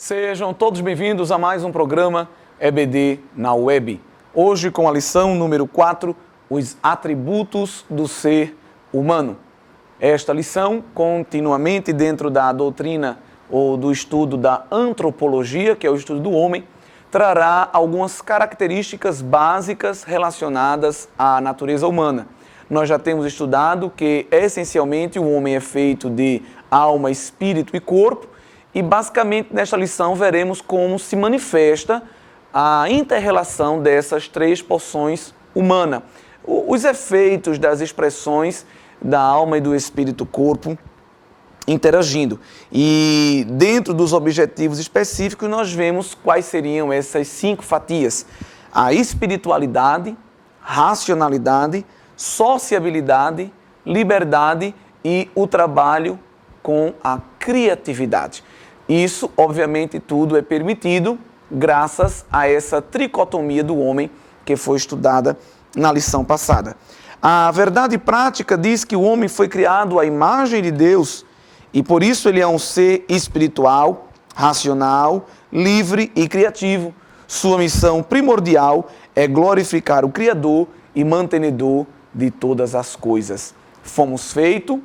Sejam todos bem-vindos a mais um programa EBD na Web. Hoje com a lição número 4, os atributos do ser humano. Esta lição, continuamente dentro da doutrina ou do estudo da antropologia, que é o estudo do homem, trará algumas características básicas relacionadas à natureza humana. Nós já temos estudado que, essencialmente, o homem é feito de alma, espírito e corpo, e basicamente nesta lição veremos como se manifesta a inter-relação dessas três porções humanas. Os efeitos das expressões da alma e do espírito-corpo interagindo. E dentro dos objetivos específicos nós vemos quais seriam essas 5 fatias. A espiritualidade, racionalidade, sociabilidade, liberdade e o trabalho com a criatividade. Isso, obviamente, tudo é permitido graças a essa tricotomia do homem que foi estudada na lição passada. A verdade prática diz que o homem foi criado à imagem de Deus e por isso ele é um ser espiritual, racional, livre e criativo. Sua missão primordial é glorificar o Criador e mantenedor de todas as coisas. Fomos feitos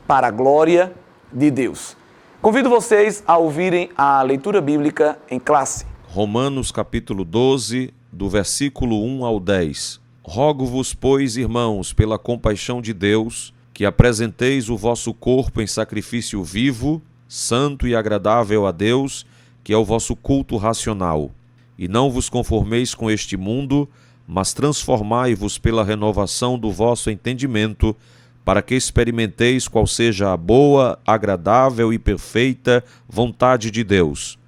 para a glória de Deus. Convido vocês a ouvirem a leitura bíblica em classe. Romanos capítulo 12, do versículo 1 ao 10. Rogo-vos, pois, irmãos, pela compaixão de Deus, que apresenteis o vosso corpo em sacrifício vivo, santo e agradável a Deus, que é o vosso culto racional. E não vos conformeis com este mundo, mas transformai-vos pela renovação do vosso entendimento, para que experimenteis qual seja a boa, agradável e perfeita vontade de Deus.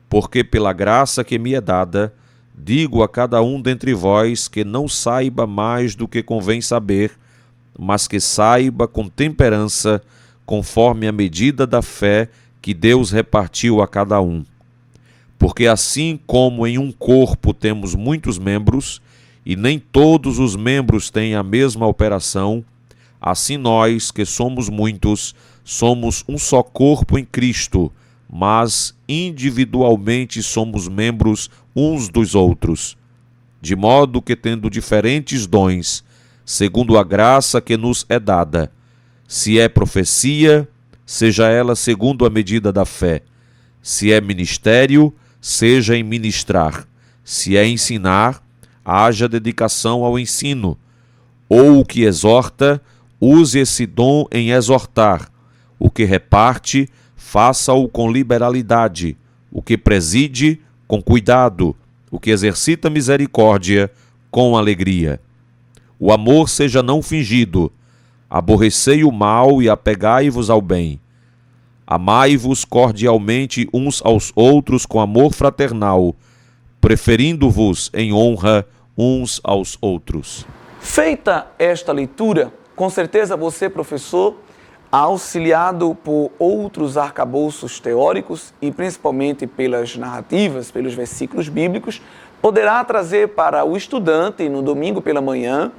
Porque pela graça que me é dada, digo a cada um dentre vós que não saiba mais do que convém saber, mas que saiba com temperança, conforme a medida da fé que Deus repartiu a cada um. Porque assim como em um corpo temos muitos membros, e nem todos os membros têm a mesma operação, assim nós, que somos muitos, somos um só corpo em Cristo, mas individualmente somos membros uns dos outros. De modo que, tendo diferentes dons, segundo a graça que nos é dada, se é profecia, seja ela segundo a medida da fé. Se é ministério, seja em ministrar. Se é ensinar, haja dedicação ao ensino. Ou o que exorta, use esse dom em exortar. O que reparte, faça-o com liberalidade. O que preside, com cuidado. O que exercita misericórdia, com alegria. O amor seja não fingido. Aborrecei o mal e apegai-vos ao bem. Amai-vos cordialmente uns aos outros com amor fraternal, preferindo-vos em honra uns aos outros. Feita esta leitura, com certeza você, professor, auxiliado por outros arcabouços teóricos e principalmente pelas narrativas, pelos versículos bíblicos, poderá trazer para o estudante, no domingo pela manhã,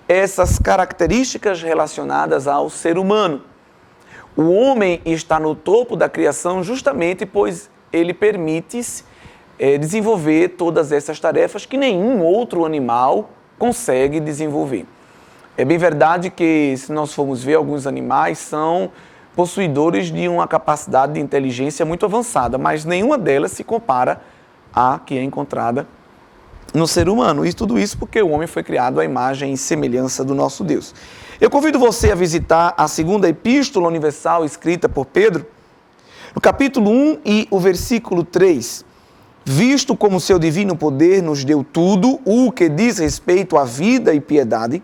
essas características relacionadas ao ser humano. O homem está no topo da criação justamente pois ele permite desenvolver todas essas tarefas que nenhum outro animal consegue desenvolver. É bem verdade que, se nós formos ver, alguns animais são possuidores de uma capacidade de inteligência muito avançada, mas nenhuma delas se compara à que é encontrada no ser humano. E tudo isso porque o homem foi criado à imagem e semelhança do nosso Deus. Eu convido você a visitar a segunda epístola universal escrita por Pedro, no capítulo 1 e o versículo 3. Visto como seu divino poder nos deu tudo o que diz respeito à vida e piedade,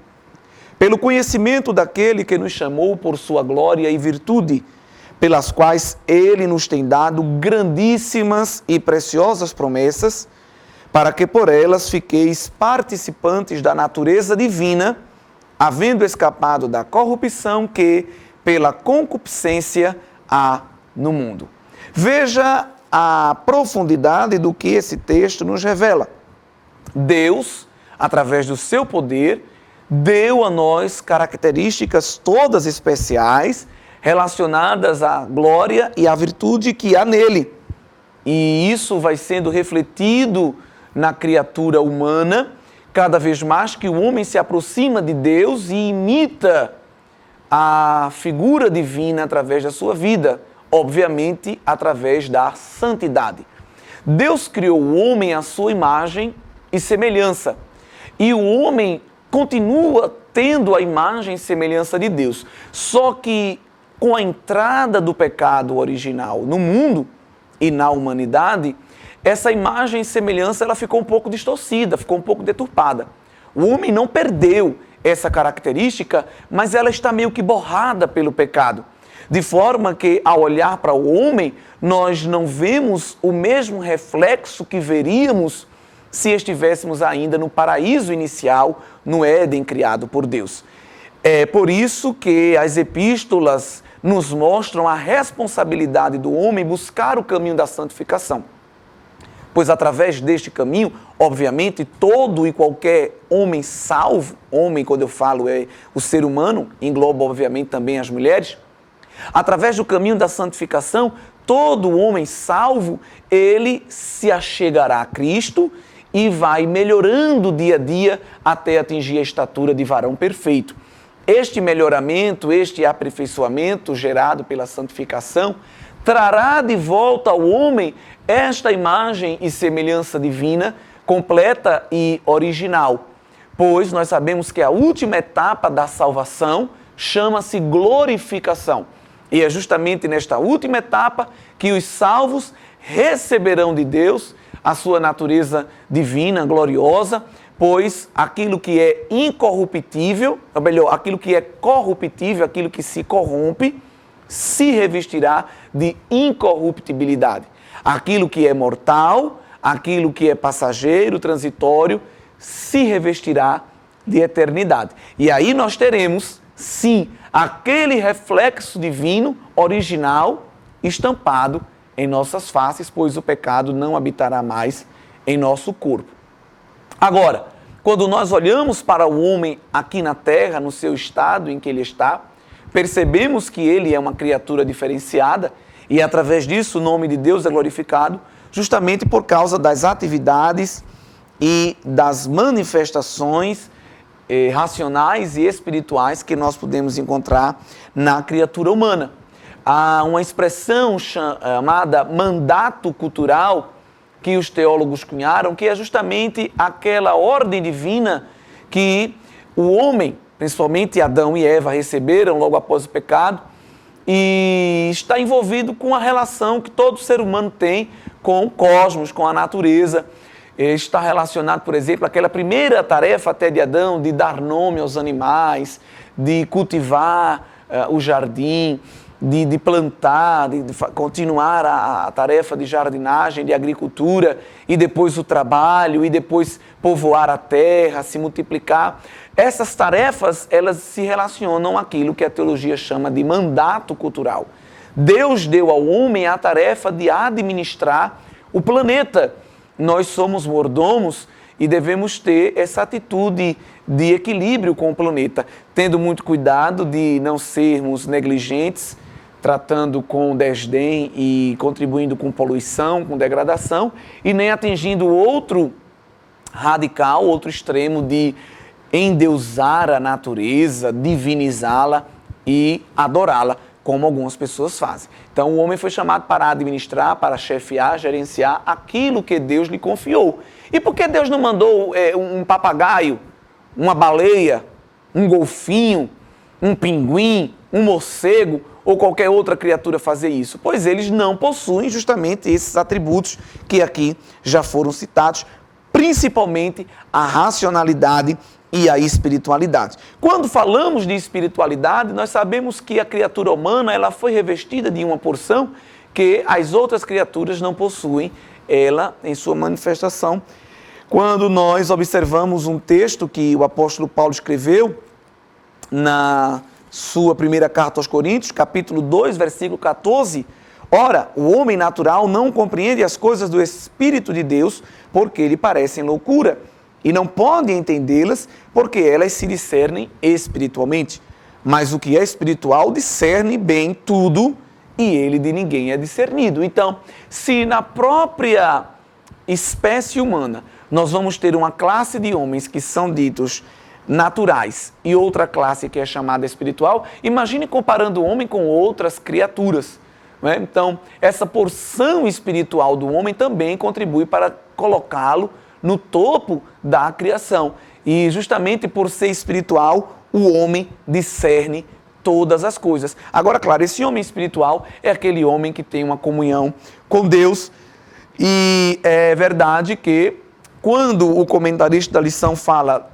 pelo conhecimento daquele que nos chamou por sua glória e virtude, pelas quais ele nos tem dado grandíssimas e preciosas promessas, para que por elas fiqueis participantes da natureza divina, havendo escapado da corrupção que, pela concupiscência, há no mundo. Veja a profundidade do que esse texto nos revela. Deus, através do seu poder, deu a nós características todas especiais relacionadas à glória e à virtude que há nele. e isso vai sendo refletido na criatura humana, cada vez mais que o homem se aproxima de Deus e imita a figura divina através da sua vida, obviamente através da santidade. Deus criou o homem à sua imagem e semelhança, e o homem continua tendo a imagem e semelhança de Deus, só que com a entrada do pecado original no mundo e na humanidade, essa imagem e semelhança ela ficou um pouco distorcida, ficou um pouco deturpada. O homem não perdeu essa característica, mas ela está meio que borrada pelo pecado. De forma que, ao olhar para o homem, nós não vemos o mesmo reflexo que veríamos se estivéssemos ainda no paraíso inicial, no Éden criado por Deus. É por isso que as epístolas nos mostram a responsabilidade do homem buscar o caminho da santificação. Pois através deste caminho, obviamente, todo e qualquer homem salvo, homem, quando eu falo, é o ser humano, engloba obviamente também as mulheres, através do caminho da santificação, todo homem salvo, ele se achegará a Cristo e vai melhorando dia a dia até atingir a estatura de varão perfeito. Este melhoramento, este aperfeiçoamento gerado pela santificação, trará de volta ao homem esta imagem e semelhança divina, completa e original. Pois nós sabemos que a última etapa da salvação chama-se glorificação. E é justamente nesta última etapa que os salvos receberão de Deus a sua natureza divina, gloriosa, pois aquilo que é incorruptível, ou melhor, aquilo que é corruptível, aquilo que se corrompe, se revestirá de incorruptibilidade. Aquilo que é mortal, aquilo que é passageiro, transitório, se revestirá de eternidade. E aí nós teremos, sim, aquele reflexo divino, original, estampado em nossas faces, pois o pecado não habitará mais em nosso corpo. Agora, quando nós olhamos para o homem aqui na terra, no seu estado em que ele está, percebemos que ele é uma criatura diferenciada e através disso o nome de Deus é glorificado, justamente por causa das atividades e das manifestações racionais e espirituais que nós podemos encontrar na criatura humana. Há uma expressão chamada mandato cultural que os teólogos cunharam, que é justamente aquela ordem divina que o homem, principalmente Adão e Eva, receberam logo após o pecado, e está envolvido com a relação que todo ser humano tem com o cosmos, com a natureza. Está relacionado, por exemplo, àquela primeira tarefa até de Adão, de dar nome aos animais, de cultivar o jardim, de plantar, de continuar a tarefa de jardinagem, de agricultura, e depois o trabalho, e depois povoar a terra, se multiplicar. Essas tarefas, elas se relacionam àquilo que a teologia chama de mandato cultural. Deus deu ao homem a tarefa de administrar o planeta. Nós somos mordomos e devemos ter essa atitude de equilíbrio com o planeta, tendo muito cuidado de não sermos negligentes, tratando com desdém e contribuindo com poluição, com degradação, e nem atingindo outro radical, outro extremo de endeusar a natureza, divinizá-la e adorá-la, como algumas pessoas fazem. Então o homem foi chamado para administrar, para chefiar, gerenciar aquilo que Deus lhe confiou. E por que Deus não mandou um papagaio, uma baleia, um golfinho, um pinguim, um morcego ou qualquer outra criatura fazer isso? Pois eles não possuem justamente esses atributos que aqui já foram citados, principalmente a racionalidade e a espiritualidade. Quando falamos de espiritualidade, nós sabemos que a criatura humana ela foi revestida de uma porção que as outras criaturas não possuem, ela em sua manifestação. Quando nós observamos um texto que o apóstolo Paulo escreveu na sua primeira carta aos Coríntios, capítulo 2, versículo 14, ora, o homem natural não compreende as coisas do Espírito de Deus, porque lhe parecem loucura, e não pode entendê-las, porque elas se discernem espiritualmente. Mas o que é espiritual discerne bem tudo, e ele de ninguém é discernido. Então, se na própria espécie humana nós vamos ter uma classe de homens que são ditos naturais e outra classe que é chamada espiritual, imagine comparando o homem com outras criaturas. Né? Então, essa porção espiritual do homem também contribui para colocá-lo no topo da criação. E justamente por ser espiritual, o homem discerne todas as coisas. Agora, claro, esse homem espiritual é aquele homem que tem uma comunhão com Deus. E é verdade que quando o comentarista da lição fala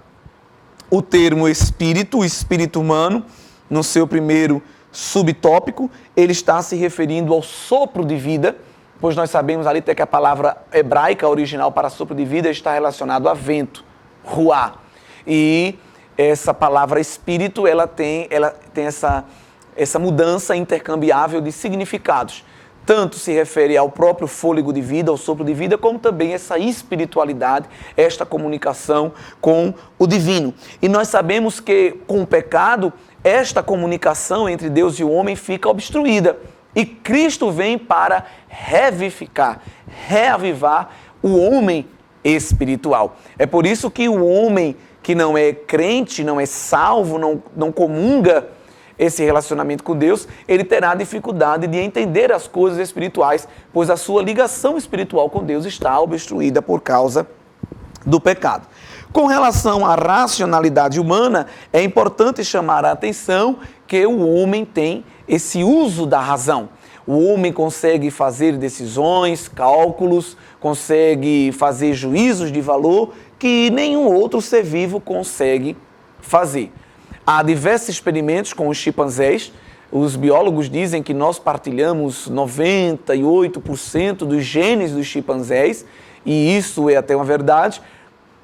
o termo espírito, o espírito humano, no seu primeiro subtópico, ele está se referindo ao sopro de vida, pois nós sabemos ali até que a palavra hebraica original para sopro de vida está relacionado a vento, ruá. E essa palavra espírito, ela tem essa mudança intercambiável de significados. Tanto se refere ao próprio fôlego de vida, ao sopro de vida, como também essa espiritualidade, esta comunicação com o divino. E nós sabemos que com o pecado, esta comunicação entre Deus e o homem fica obstruída. E Cristo vem para revivificar, reavivar o homem espiritual. É por isso que o homem que não é crente, não é salvo, não comunga esse relacionamento com Deus, ele terá dificuldade de entender as coisas espirituais, pois a sua ligação espiritual com Deus está obstruída por causa do pecado. Com relação à racionalidade humana, é importante chamar a atenção que o homem tem esse uso da razão. O homem consegue fazer decisões, cálculos, consegue fazer juízos de valor que nenhum outro ser vivo consegue fazer. Há diversos experimentos com os chimpanzés. Os biólogos dizem que nós partilhamos 98% dos genes dos chimpanzés, e isso é até uma verdade,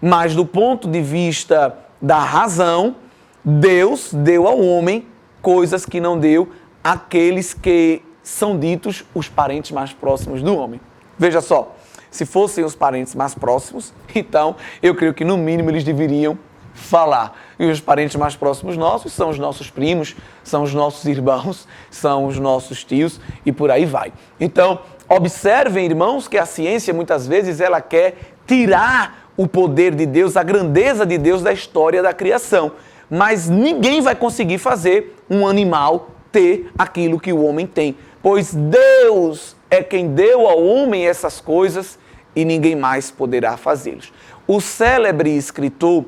mas do ponto de vista da razão, Deus deu ao homem coisas que não deu àqueles que são ditos os parentes mais próximos do homem. Veja só, se fossem os parentes mais próximos, então eu creio que no mínimo eles deveriam falar. E os parentes mais próximos nossos são os nossos primos, são os nossos irmãos, são os nossos tios e por aí vai. Então, observem, irmãos, que a ciência muitas vezes ela quer tirar o poder de Deus, a grandeza de Deus da história da criação. Mas ninguém vai conseguir fazer um animal ter aquilo que o homem tem. Pois Deus é quem deu ao homem essas coisas e ninguém mais poderá fazê-los. O célebre escritor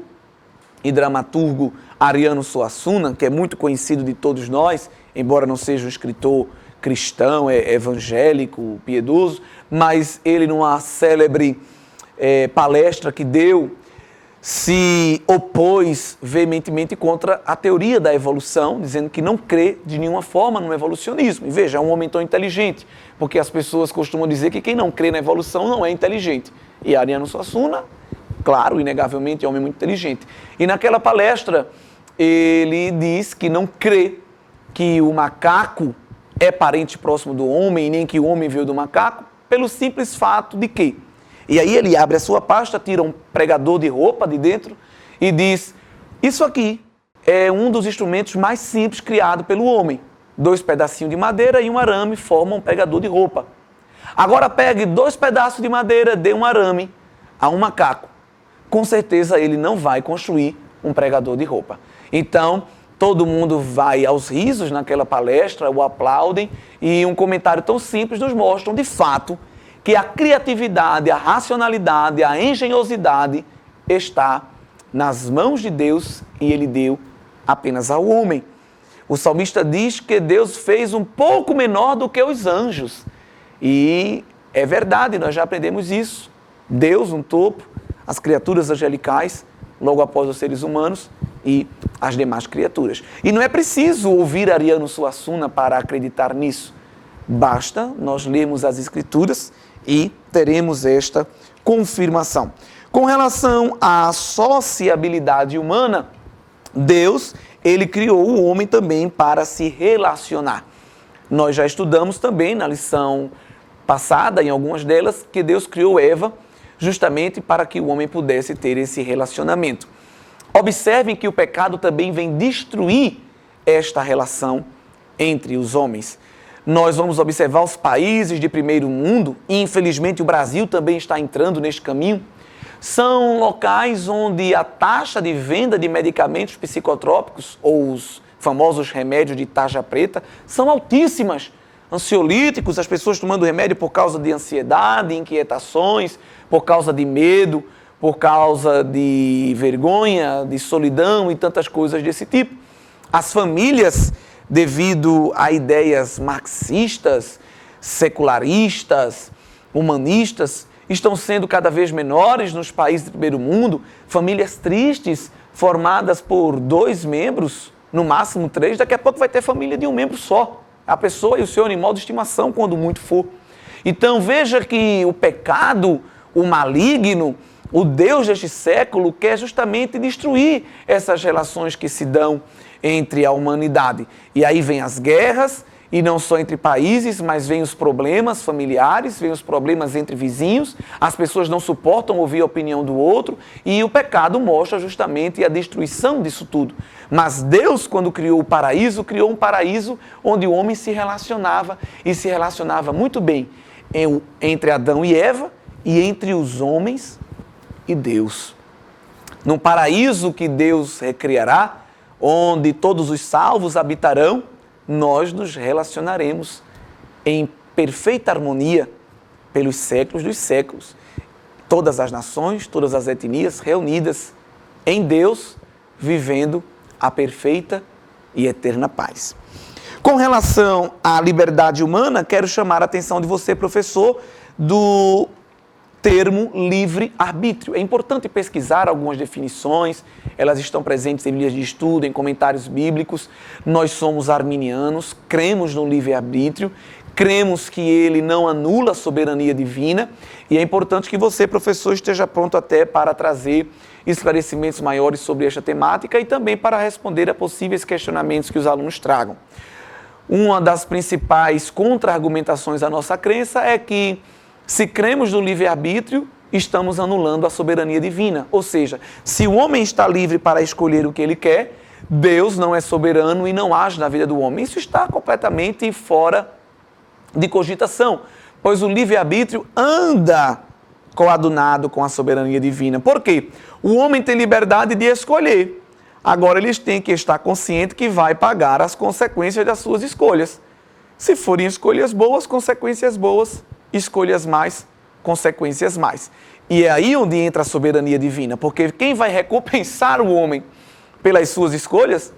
e dramaturgo Ariano Suassuna, que é muito conhecido de todos nós, embora não seja um escritor cristão, evangélico, piedoso, mas ele numa célebre palestra que deu, se opôs veementemente contra a teoria da evolução, dizendo que não crê de nenhuma forma no evolucionismo. E veja, é um homem tão inteligente, porque as pessoas costumam dizer que quem não crê na evolução não é inteligente. E Ariano Suassuna, claro, inegavelmente é um homem muito inteligente. E naquela palestra, ele diz que não crê que o macaco é parente próximo do homem, nem que o homem veio do macaco, pelo simples fato de que... E aí ele abre a sua pasta, tira um pregador de roupa de dentro e diz, isso aqui é um dos instrumentos mais simples criado pelo homem. 2 pedacinhos de madeira e um arame formam um pregador de roupa. Agora pegue 2 pedaços de madeira, dê um arame a um macaco. Com certeza ele não vai construir um pregador de roupa. Então, todo mundo vai aos risos naquela palestra, o aplaudem, e um comentário tão simples nos mostra, de fato, que a criatividade, a racionalidade, a engenhosidade está nas mãos de Deus e Ele deu apenas ao homem. O salmista diz que Deus fez um pouco menor do que os anjos. E é verdade, nós já aprendemos isso. Deus, um topo, as criaturas angelicais, logo após os seres humanos e as demais criaturas. E não é preciso ouvir Ariano Suassuna para acreditar nisso. Basta nós lermos as Escrituras e teremos esta confirmação. Com relação à sociabilidade humana, Deus, Ele criou o homem também para se relacionar. Nós já estudamos também na lição passada, em algumas delas, que Deus criou Eva justamente para que o homem pudesse ter esse relacionamento. Observem que o pecado também vem destruir esta relação entre os homens. nós vamos observar os países de primeiro mundo, e infelizmente o Brasil também está entrando neste caminho, são locais onde a taxa de venda de medicamentos psicotrópicos, ou os famosos remédios de tarja preta, são altíssimas. Ansiolíticos, as pessoas tomando remédio por causa de ansiedade, inquietações, por causa de medo, por causa de vergonha, de solidão e tantas coisas desse tipo. As famílias, devido a ideias marxistas, secularistas, humanistas, estão sendo cada vez menores nos países do primeiro mundo, famílias tristes, formadas por 2 membros, no máximo 3, daqui a pouco vai ter família de 1 membro só, a pessoa e o seu animal de estimação, quando muito for. Então veja que o pecado, o maligno, o Deus deste século quer justamente destruir essas relações que se dão entre a humanidade. E aí vem as guerras, e não só entre países, mas vem os problemas familiares, vem os problemas entre vizinhos, as pessoas não suportam ouvir a opinião do outro, e o pecado mostra justamente a destruição disso tudo. Mas Deus, quando criou o paraíso, criou um paraíso onde o homem se relacionava, e se relacionava muito bem entre Adão e Eva, e entre os homens e Deus. Num paraíso que Deus recriará, onde todos os salvos habitarão, nós nos relacionaremos em perfeita harmonia pelos séculos dos séculos. Todas as nações, todas as etnias reunidas em Deus, vivendo a perfeita e eterna paz. Com relação à liberdade humana, quero chamar a atenção de você, professor, do termo livre-arbítrio. É importante pesquisar algumas definições, elas estão presentes em livros de estudo, em comentários bíblicos. Nós somos arminianos, cremos no livre-arbítrio, cremos que ele não anula a soberania divina, e é importante que você, professor, esteja pronto até para trazer esclarecimentos maiores sobre esta temática e também para responder a possíveis questionamentos que os alunos tragam. Uma das principais contra-argumentações à nossa crença é que, se cremos no livre-arbítrio, estamos anulando a soberania divina. Ou seja, se o homem está livre para escolher o que ele quer, Deus não é soberano e não age na vida do homem. Isso está completamente fora de cogitação, pois o livre-arbítrio anda coadunado com a soberania divina. Por quê? O homem tem liberdade de escolher. Agora, eles têm que estar conscientes que vai pagar as consequências das suas escolhas. Se forem escolhas boas, consequências boas. Escolhas mais, consequências mais. E é aí onde entra a soberania divina, porque quem vai recompensar o homem pelas suas escolhas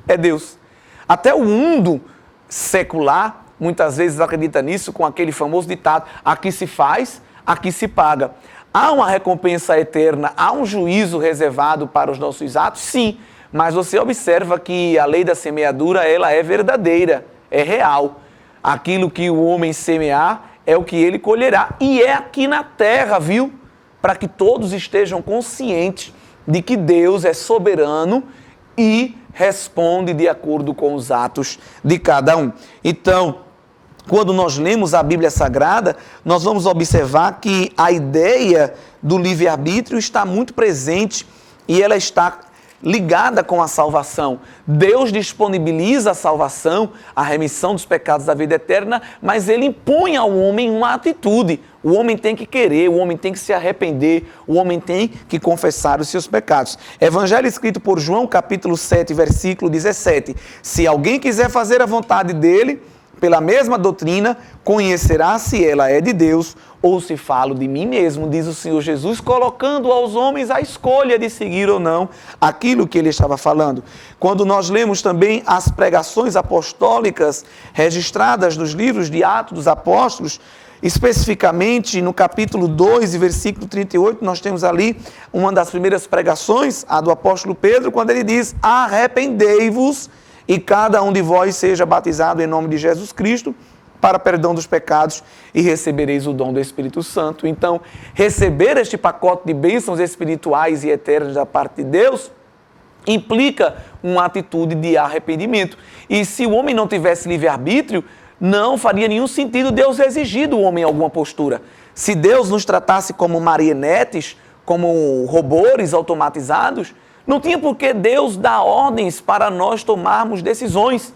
é Deus. Até o mundo secular, muitas vezes acredita nisso com aquele famoso ditado: aqui se faz, aqui se paga. Há uma recompensa eterna, há um juízo reservado para os nossos atos? Sim, mas você observa que a lei da semeadura, ela é verdadeira, é real. Aquilo que o homem semear é o que ele colherá. E é aqui na terra, viu? Para que todos estejam conscientes de que Deus é soberano e responde de acordo com os atos de cada um. Então, quando nós lemos a Bíblia Sagrada, nós vamos observar que a ideia do livre-arbítrio está muito presente e ela está ligada com a salvação. Deus disponibiliza a salvação, a remissão dos pecados da vida eterna, mas ele impõe ao homem uma atitude. O homem tem que querer, o homem tem que se arrepender, o homem tem que confessar os seus pecados. Evangelho escrito por João, capítulo 7, versículo 17. Se alguém quiser fazer a vontade dele, pela mesma doutrina, conhecerá se ela é de Deus ou se falo de mim mesmo, diz o Senhor Jesus, colocando aos homens a escolha de seguir ou não aquilo que ele estava falando. Quando nós lemos também as pregações apostólicas registradas nos livros de Atos dos Apóstolos, especificamente no capítulo 2 e versículo 38, nós temos ali uma das primeiras pregações, a do apóstolo Pedro, quando ele diz: arrependei-vos e cada um de vós seja batizado em nome de Jesus Cristo para perdão dos pecados e recebereis o dom do Espírito Santo. Então, receber este pacote de bênçãos espirituais e eternas da parte de Deus implica uma atitude de arrependimento. E se o homem não tivesse livre-arbítrio, não faria nenhum sentido Deus exigir do homem alguma postura. Se Deus nos tratasse como marionetes, como robôs automatizados, não tinha por que Deus dar ordens para nós tomarmos decisões.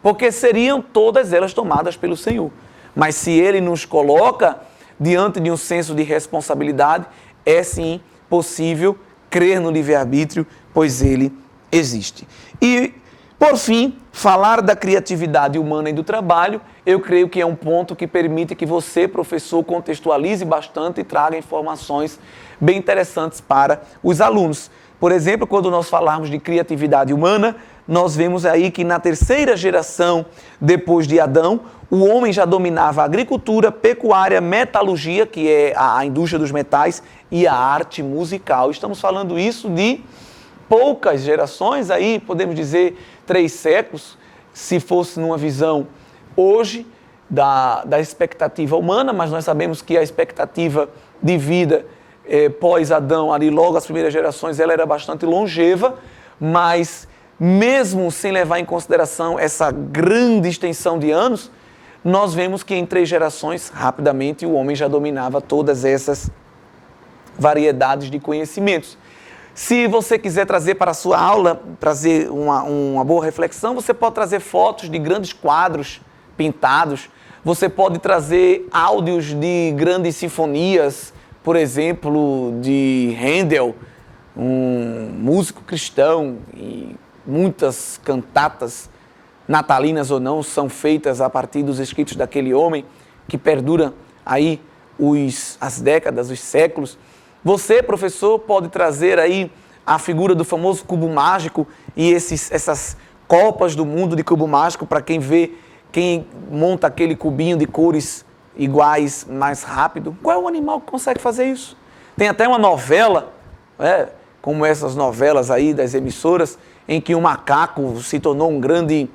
porque seriam todas elas tomadas pelo Senhor. Mas se Ele nos coloca diante de um senso de responsabilidade, é sim possível crer no livre-arbítrio, pois ele existe. E, por fim, falar da criatividade humana e do trabalho, eu creio que é um ponto que permite que você, professor, contextualize bastante e traga informações bem interessantes para os alunos. Por exemplo, quando nós falarmos de criatividade humana, nós vemos aí que na terceira geração depois de Adão, o homem já dominava a agricultura, pecuária, metalurgia, que é a indústria dos metais, e a arte musical. Estamos falando isso de poucas gerações, aí podemos dizer 3 séculos, se fosse numa visão hoje da expectativa humana, mas nós sabemos que a expectativa de vida pós-Adão, ali logo as primeiras gerações, ela era bastante longeva, mas mesmo sem levar em consideração essa grande extensão de anos, nós vemos que em 3 gerações, rapidamente, o homem já dominava todas essas variedades de conhecimentos. Se você quiser trazer para a sua aula, trazer uma boa reflexão, você pode trazer fotos de grandes quadros pintados, você pode trazer áudios de grandes sinfonias, por exemplo, de Handel, um músico cristão, e muitas cantatas, natalinas ou não, são feitas a partir dos escritos daquele homem que perdura aí as décadas, os séculos. Você, professor, pode trazer aí a figura do famoso cubo mágico e essas copas do mundo de cubo mágico para quem vê, quem monta aquele cubinho de cores iguais mais rápido. Qual é o animal que consegue fazer isso? Tem até uma novela, como essas novelas aí das emissoras, em que um macaco se tornou um grande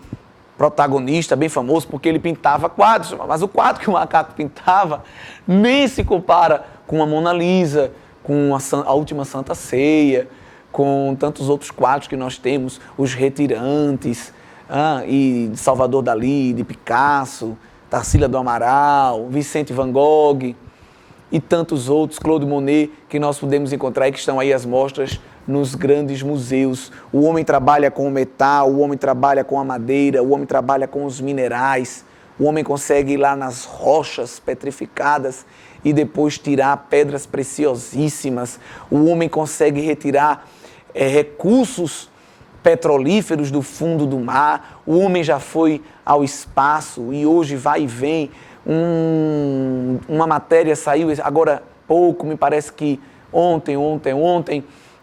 protagonista, bem famoso, porque ele pintava quadros, mas o quadro que o macaco pintava nem se compara com a Mona Lisa, com a Última Santa Ceia, com tantos outros quadros que nós temos, os Retirantes, e de Salvador Dalí, de Picasso, Tarsila do Amaral, Vicente Van Gogh e tantos outros, Claude Monet, que nós podemos encontrar e que estão aí as mostras nos grandes museus. O homem trabalha com o metal, o homem trabalha com a madeira, o homem trabalha com os minerais, o homem consegue ir lá nas rochas petrificadas e depois tirar pedras preciosíssimas, o homem consegue retirar recursos petrolíferos do fundo do mar, o homem já foi ao espaço e hoje vai e vem. Uma matéria saiu agora pouco, me parece que ontem,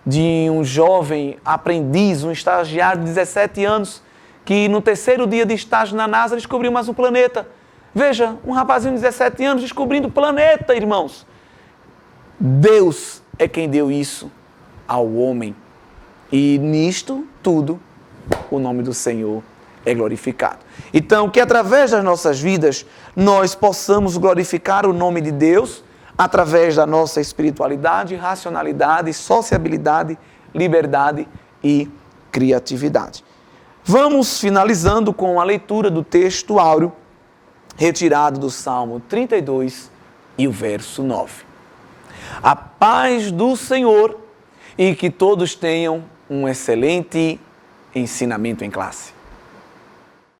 de um jovem aprendiz, um estagiário de 17 anos, que no 3º dia de estágio na NASA descobriu mais um planeta. Veja, um rapazinho de 17 anos descobrindo o planeta, irmãos. Deus é quem deu isso ao homem. E nisto tudo, o nome do Senhor é glorificado. Então, que através das nossas vidas, nós possamos glorificar o nome de Deus, através da nossa espiritualidade, racionalidade, sociabilidade, liberdade e criatividade. Vamos finalizando com a leitura do texto áureo, retirado do Salmo 32 e o verso 9. A paz do Senhor e que todos tenham um excelente ensinamento em classe.